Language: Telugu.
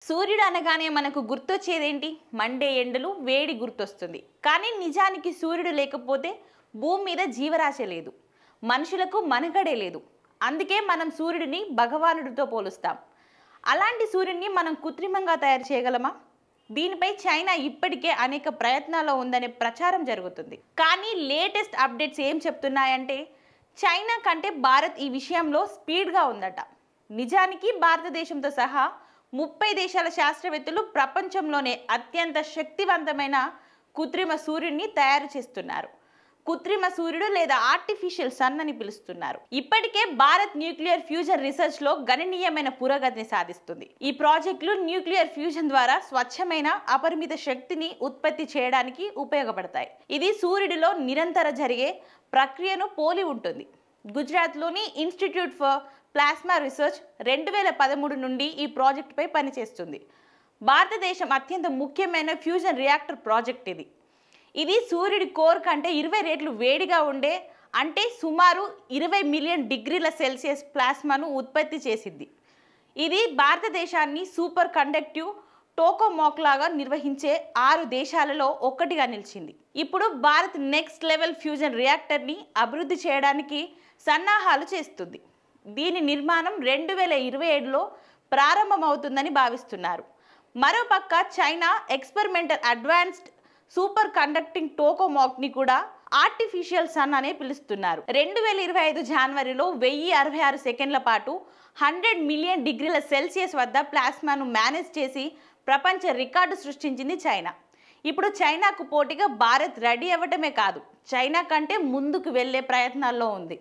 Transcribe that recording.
సూర్యుడు అనగానే మనకు గుర్తొచ్చేదేంటి? మండే ఎండలు, వేడి గుర్తొస్తుంది. కానీ నిజానికి సూర్యుడు లేకపోతే భూమి మీద జీవరాశి లేదు. మనుషులకు మనుగడే లేదు. అందుకే మనం సూర్యుడిని భగవానుడితో పోలుస్తాం. అలాంటి సూర్యుడిని మనం కృత్రిమంగా తయారు చేయగలమా? దీనిపై చైనా ఇప్పటికే అనేక ప్రయత్నాల్లో ఉందనే ప్రచారం జరుగుతుంది. కానీ లేటెస్ట్ అప్డేట్స్ ఏం చెప్తున్నాయంటే చైనా కంటే భారత్ ఈ విషయంలో స్పీడ్గా ఉందట. నిజానికి భారతదేశంతో సహా 30 దేశాల శాస్త్రవేత్తలు ప్రపంచంలోనే అత్యంత శక్తివంతమైన కృత్రిమ సూర్యుడిని తయారు చేస్తున్నారు. కృత్రిమ సూర్యుడు లేదా ఆర్టిఫిషియల్ సన్ అని పిలుస్తున్నారు. ఇప్పటికే భారత్ న్యూక్లియర్ ఫ్యూజన్ రీసెర్చ్ లో గణనీయమైన పురోగతిని సాధిస్తుంది. ఈ ప్రాజెక్టులు న్యూక్లియర్ ఫ్యూజన్ ద్వారా స్వచ్ఛమైన అపరిమిత శక్తిని ఉత్పత్తి చేయడానికి ఉపయోగపడతాయి. ఇది సూర్యుడిలో నిరంతర జరిగే ప్రక్రియను పోలి ఉంటుంది. గుజరాత్లోని ఇన్స్టిట్యూట్ ఫర్ ప్లాస్మా రీసెర్చ్ 2013 నుండి ఈ ప్రాజెక్టుపై పనిచేస్తుంది. భారతదేశం అత్యంత ముఖ్యమైన ఫ్యూజన్ రియాక్టర్ ప్రాజెక్ట్ ఇది సూర్యుడి కోర్ కంటే 20 రెట్లు వేడిగా ఉండే, అంటే సుమారు 20 మిలియన్ డిగ్రీల సెల్సియస్ ప్లాస్మాను ఉత్పత్తి చేసింది. ఇది భారతదేశాన్ని సూపర్ కండక్టివ్ టోకోమాక్ లాగా నిర్వహించే 6 దేశాలలో ఒకటిగా నిలిచింది. ఇప్పుడు భారత్ నెక్స్ట్ లెవెల్ ఫ్యూజన్ రియాక్టర్ని అభివృద్ధి చేయడానికి సన్నాహాలు చేస్తుంది. దీని నిర్మాణం 2027లో ప్రారంభమవుతుందని భావిస్తున్నారు. మరోపక్క China experimental advanced super conducting టోకోమాక్ని కూడా ఆర్టిఫిషియల్ సన్ అనే పిలుస్తున్నారు. 2025 జనవరిలో 1066 సెకండ్ల పాటు 100 మిలియన్ డిగ్రీల సెల్సియస్ వద్ద ప్లాస్మాను మేనేజ్ చేసి ప్రపంచ రికార్డు సృష్టించింది చైనా. ఇప్పుడు చైనాకు పోటీగా భారత్ రెడీ అవ్వటమే కాదు, చైనా కంటే ముందుకు వెళ్లే ప్రయత్నాల్లో ఉంది.